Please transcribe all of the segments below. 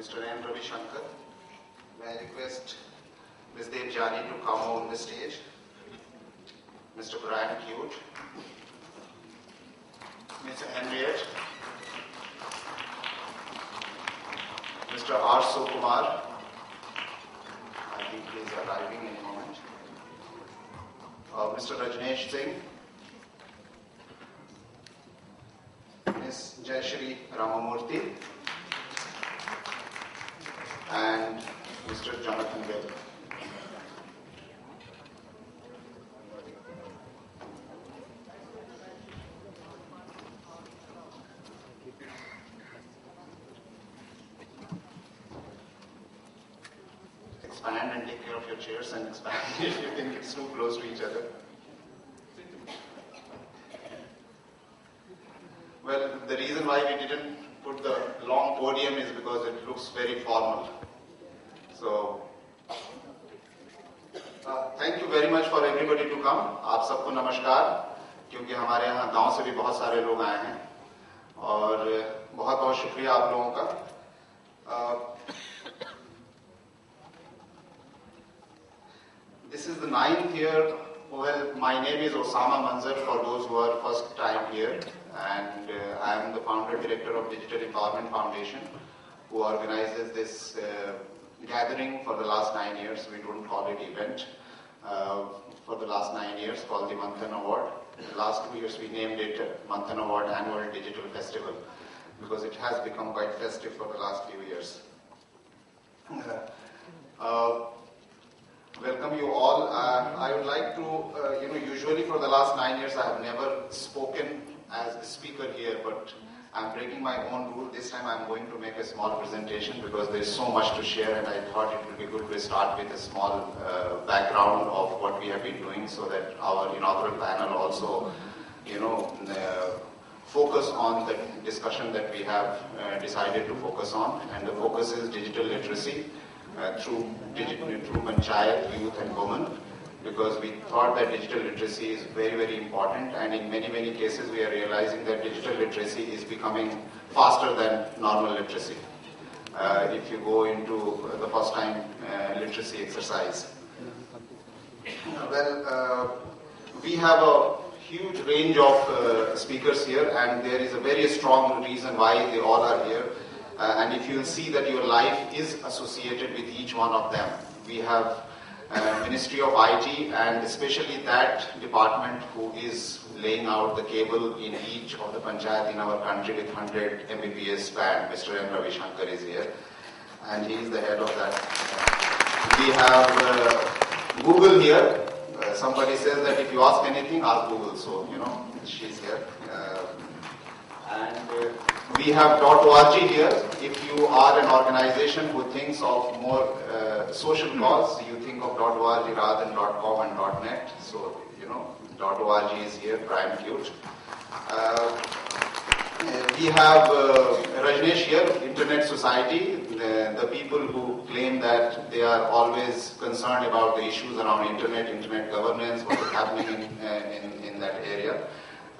Mr. N. Ravi Shankar. May I request Ms. Devjani to come on the stage. Mr. Brian Cute. Ms. Henriette. Mr. R. Sukumar. I think he is arriving in a moment. Mr. Rajneesh Singh. Ms. Jayashri Ramamurthy. And Mr. Jonathan Bill. Expand and take care of your chairs and expand if you think it's too close to each other. Well, the reason why we didn't put the long podium is because it looks very formal. So, thank you very much for everybody to come. आप सबको नमस्कार, क्योंकि हमारे यहाँ गांव से भी बहुत सारे लोग आए हैं और बहुत बहुत शुक्रिया आप लोगों का. This is the 9th year. Well, my name is Osama Manzar for those who are first time here, and I am the founder director of Digital Empowerment Foundation, who organizes this gathering for the last 9 years. We don't call it event. For the last 9 years, called the Manthan Award. The last 2 years we named it Manthan Award Annual Digital Festival because it has become quite festive for the last few years. Welcome you all. I would like to, usually for the last 9 years I have never spoken as a speaker here, but I'm breaking my own rule. This time I'm going to make a small presentation because there is so much to share, and I thought it would be good to start with a small background of what we have been doing so that our inaugural panel also, focus on the discussion that we have decided to focus on, and the focus is digital literacy through Panchayat, youth and women, because we thought that digital literacy is very, very important, and in many, many cases we are realizing that digital literacy is becoming faster than normal literacy. If you go into the first time literacy exercise. We have a huge range of speakers here, and there is a very strong reason why they all are here. And if you'll see that your life is associated with each one of them. We have Ministry of IT, and especially that department who is laying out the cable in each of the panchayat in our country with 100 Mbps band. Mr. N. Ravi Shankar is here, and he is the head of that. We have Google here. Somebody says that if you ask anything, ask Google. So, she's here. And we have .org here. If you are an organization who thinks of more social cause, you think of .org rather than .com and .net. So, .org is here, Brian Cute. We have Rajneesh here, Internet Society, the people who claim that they are always concerned about the issues around internet governance, what is happening in that area.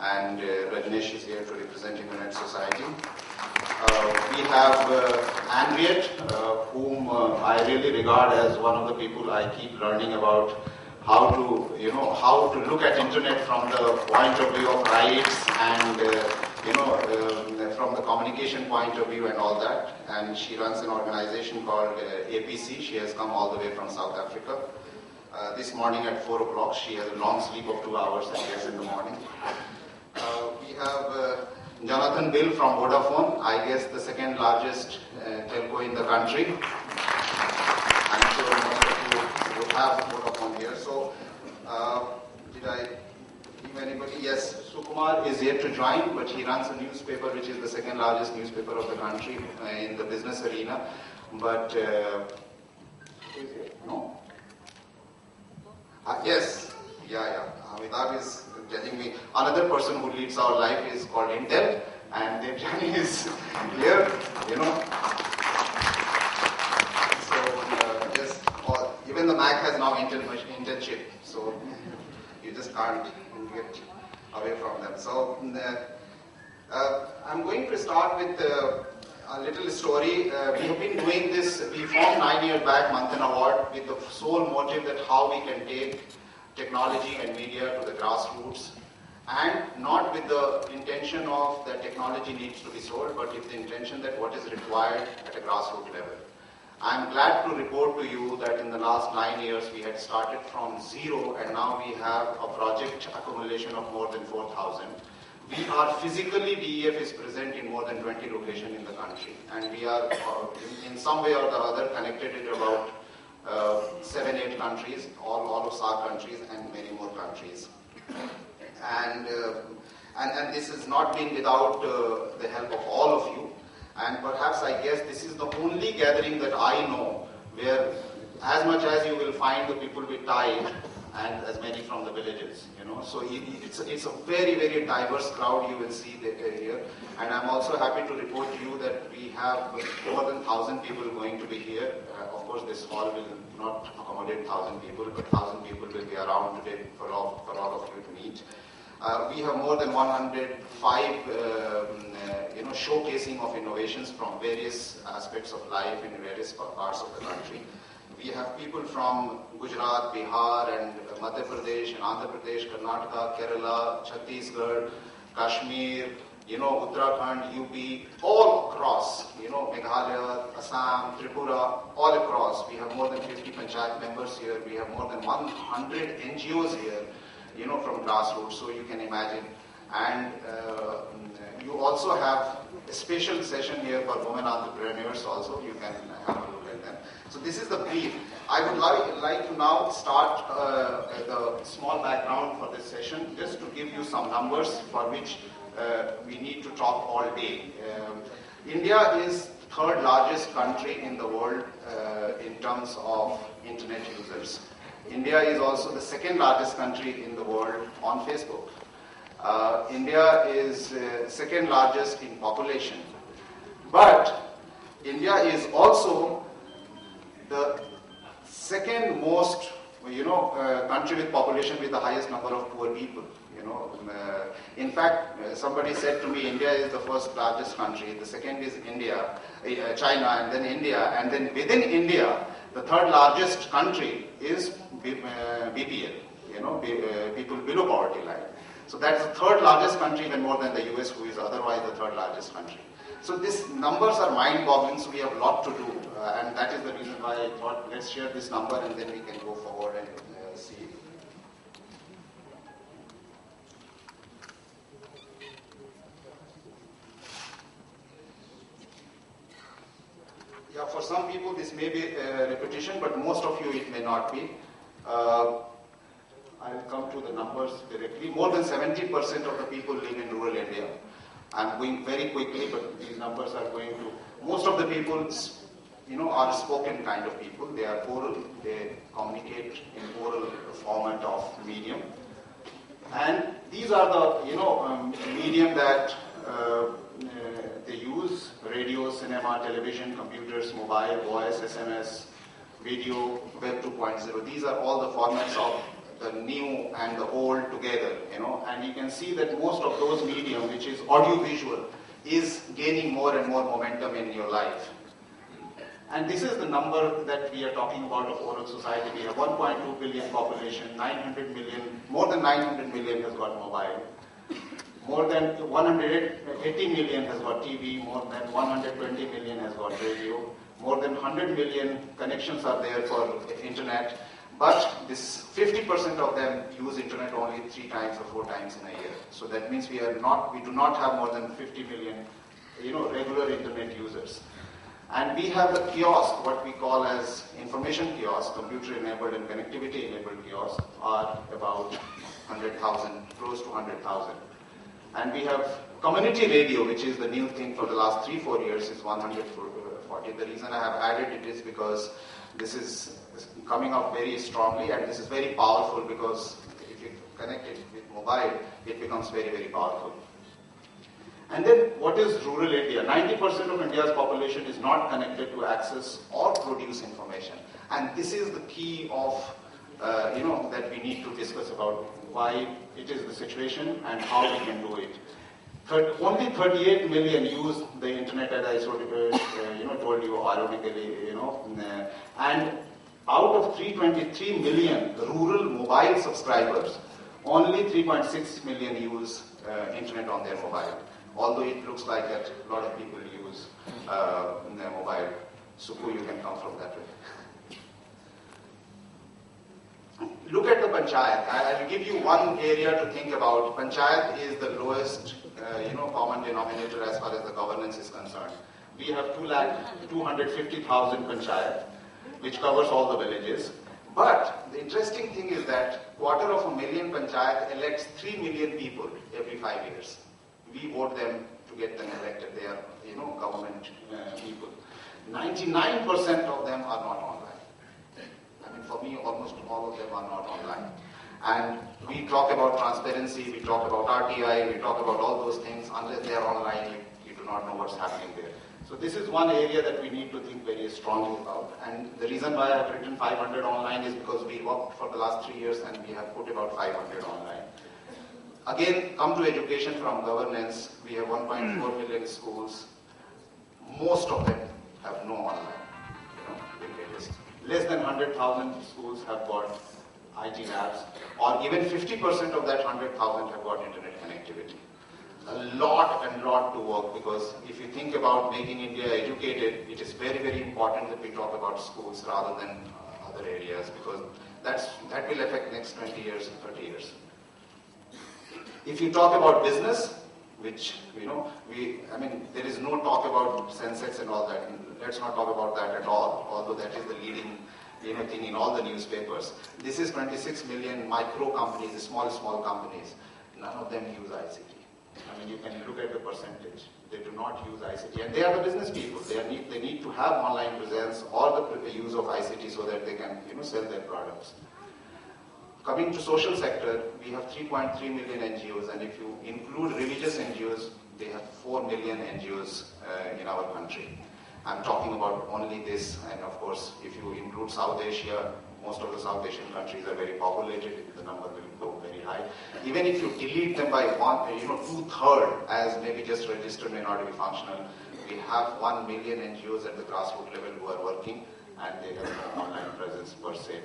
And Rajneesh is here to represent Internet Society. We have Henriette, whom I really regard as one of the people I keep learning about how to look at Internet from the point of view of rights and from the communication point of view and all that. And she runs an organization called APC. She has come all the way from South Africa. This morning at 4 o'clock, she has a long sleep of 2 hours, I guess, in the morning. We have Jonathan Bill from Vodafone, I guess the second largest telco in the country. I'm sure most of you would have Vodafone here. So, did I leave anybody? Yes, Sukumar is yet to join, but he runs a newspaper which is the second largest newspaper of the country in the business arena. But, who is here? No? Yes, yeah. Amitabh is judging me. Another person who leads our life is called Intel, and Devjani is here, So, yes, even the Mac has now Intel chip, so you just can't get away from them. So, I'm going to start with a little story. We have been doing this. We formed 9 years back Manthan Award with the sole motive that how we can take technology and media to the grassroots, and not with the intention of that technology needs to be sold, but with the intention that what is required at a grassroots level. I'm glad to report to you that in the last 9 years we had started from zero, and now we have a project accumulation of more than 4,000. We are physically, DEF is present in more than 20 locations in the country, and we are in some way or the other connected in about 7-8 countries, all of SAARC countries and many more countries. And this has not been without the help of all of you. And perhaps I guess this is the only gathering that I know where as much as you will find the people with tie and as many from the villages, you know. So it's a very, very diverse crowd you will see here. And I'm also happy to report to you that we have more than 1,000 people going to be here. Of course, this hall will not accommodate 1,000 people, but 1,000 people will be around today for all of you to meet. We have more than 105, showcasing of innovations from various aspects of life in various parts of the country. We have people from Gujarat, Bihar, and Madhya Pradesh, and Andhra Pradesh, Karnataka, Kerala, Chhattisgarh, Kashmir, Uttarakhand, UP, all across, Meghalaya, Assam, Tripura, all across. We have more than 50 Panchayat members here. We have more than 100 NGOs here, from grassroots, so you can imagine. And you also have a special session here for women entrepreneurs also. You can have a look at them. So this is the brief. I would like to now start the small background for this session, just to give you some numbers for which we need to talk all day. India is third largest country in the world in terms of internet users. India is also the second largest country in the world on Facebook. India is second largest in population. But India is also the second most, country with population with the highest number of poor people. In fact, somebody said to me, India is the first largest country. The second is China, and then India, and then within India, the third largest country is BPL. People below poverty line. So that's the third largest country, even more than the US, who is otherwise the third largest country. So these numbers are mind-boggling, so we have a lot to do, and that is the reason why I thought let's share this number and then we can go forward and see. Yeah, for some people this may be a repetition, but most of you it may not be. I'll come to the numbers directly. More than 70% of the people live in rural India. I'm going very quickly, but these numbers are going to... Most of the people, are spoken kind of people. They are oral. They communicate in oral format of medium. And these are the, medium that they use: radio, cinema, television, computers, mobile, voice, SMS, video, Web 2.0. These are all the formats of the new and the old together, and you can see that most of those medium, which is audio-visual, is gaining more and more momentum in your life. And this is the number that we are talking about of oral society. We have 1.2 billion population, 900 million, more than 900 million has got mobile. More than 180 million has got TV, more than 120 million has got radio, more than 100 million connections are there for internet. But this 50% of them use internet only 3 times or 4 times in a year. So that means we do not have more than 50 million, regular internet users. And we have the kiosk, what we call as information kiosk, computer-enabled and connectivity-enabled kiosks are about 100,000, close to 100,000. And we have community radio, which is the new thing for the last 3-4 years, is 140. The reason I have added it is because this is coming up very strongly, and this is very powerful because if you connect it with mobile, it becomes very, very powerful. And then what is rural India? 90% of India's population is not connected to access or produce information. And this is the key of, that we need to discuss about why it is the situation and how we can do it. Only 38 million use the internet, as I told you ironically, and out of 323 million rural mobile subscribers, only 3.6 million use internet on their mobile. Although it looks like that a lot of people use their mobile. Suku, you can come from that way. Look at the panchayat. I'll give you one area to think about. Panchayat is the lowest, common denominator as far as the governance is concerned. We have 250,000 panchayat, which covers all the villages. But the interesting thing is that 250,000 panchayat elects 3 million people every 5 years. We vote them to get them elected. They are, government people. 99% of them are not online. For me, almost all of them are not online. And we talk about transparency, we talk about RTI, we talk about all those things. Unless they are online, you do not know what's happening there. So this is one area that we need to think very strongly about. And the reason why I have written 500 online is because we worked for the last 3 years and we have put about 500 online. Again, come to education from governance. We have 1.4 million schools. Most of them have no online. Less than 100,000 schools have got IT labs, or even 50% of that 100,000 have got internet connectivity. A lot to work, because if you think about making India educated, it is very, very important that we talk about schools rather than other areas, because that will affect next 20 years and 30 years. If you talk about business, which, there is no talk about Sensex and all that. Let's not talk about that at all, although that is the leading, thing in all the newspapers. This is 26 million micro companies, small companies. None of them use ICT. You can look at the percentage. They do not use ICT, and they are the business people. They need to have online presence or the use of ICT so that they can, sell their products. Coming to social sector, we have 3.3 million NGOs, and if you include religious NGOs, they have 4 million NGOs in our country. I'm talking about only this, and of course, if you include South Asia, most of the South Asian countries are very populated, the number will go very high. Even if you delete them by 2/3 as maybe just registered may not be functional, we have 1 million NGOs at the grassroots level who are working, and they have no online presence per se,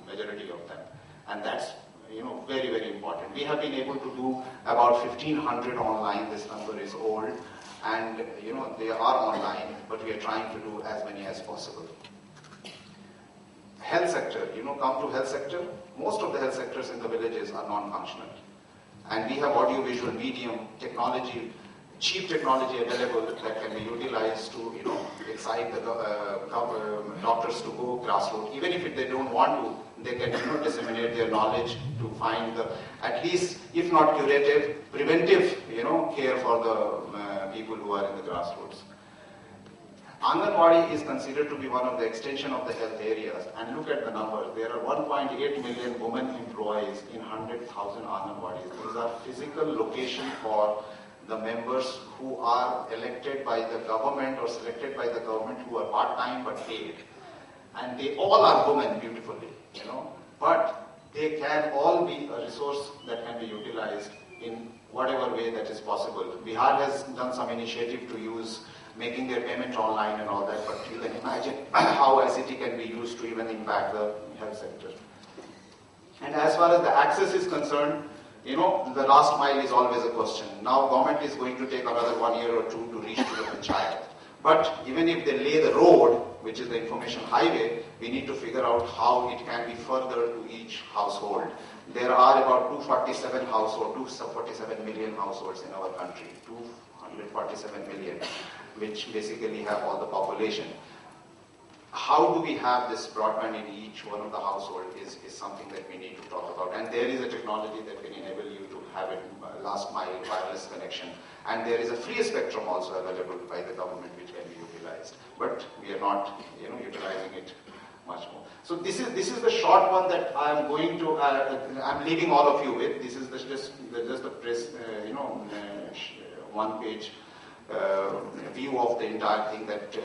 majority of them. And that's, very, very important. We have been able to do about 1,500 online. This number is old. And, they are online, but we are trying to do as many as possible. Health sector, come to health sector. Most of the health sectors in the villages are non-functional. And we have audio-visual medium technology, cheap technology available that can be utilized to, excite the doctors to go grassroots. Even if they don't want to, they can, disseminate their knowledge to find the, at least, if not curative, preventive, care for the people who are in the grassroots. Anganwadi is considered to be one of the extension of the health areas, and look at the numbers. There are 1.8 million women employees in 100,000 Anganwadis. These are physical location for the members who are elected by the government or selected by the government who are part-time but paid. And they all are women beautifully, but they can all be a resource that can be utilized in whatever way that is possible. Bihar has done some initiative to use making their payment online and all that, but you can imagine how ICT can be used to even impact the health sector. And as far as the access is concerned, the last mile is always a question. Now government is going to take another 1 year or 2 to reach to the panchayat. But even if they lay the road, which is the information highway, we need to figure out how it can be further to each household. There are about 247 million households in our country, 247 million, which basically have all the population. How do we have this broadband in each one of the households is something that we need to talk about. And there is a technology that can enable you to have it last mile wireless connection. And there is a free spectrum also available by the government which can be utilized. But we are not, utilizing it much more. So this is the short one that I am going to. I'm leaving all of you with. This is just the press, one page view of the entire thing that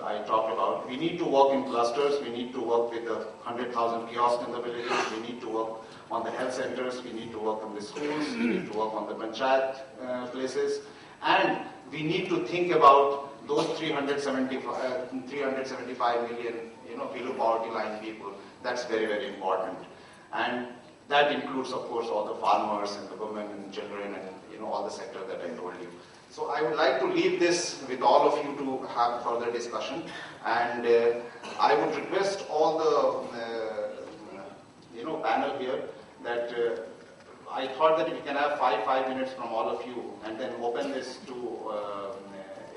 I talked about. We need to work in clusters. We need to work with the 100,000 kiosks in the villages. We need to work on the health centers, we need to work on the schools, we need to work on the panchayat places, and we need to think about those 375 million, below poverty line people. That's very, very important. And that includes, of course, all the farmers and the women and children and, all the sectors that I told you. So I would like to leave this with all of you to have further discussion. And I would request all the, panel here that I thought that we can have 5 minutes from all of you and then open this to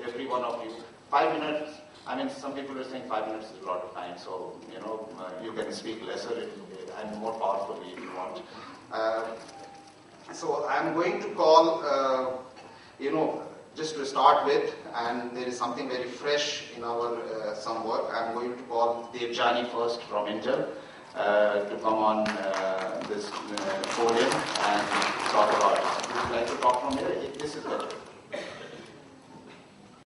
every one of you. 5 minutes, I mean, some people are saying 5 minutes is a lot of time, so, you can speak lesser and more powerfully if you want. So I'm going to call, just to start with, and there is something very fresh in our some work. I'm going to call Devjani first from Intel to come on this podium and talk about it. Would you like to talk from here? This is better.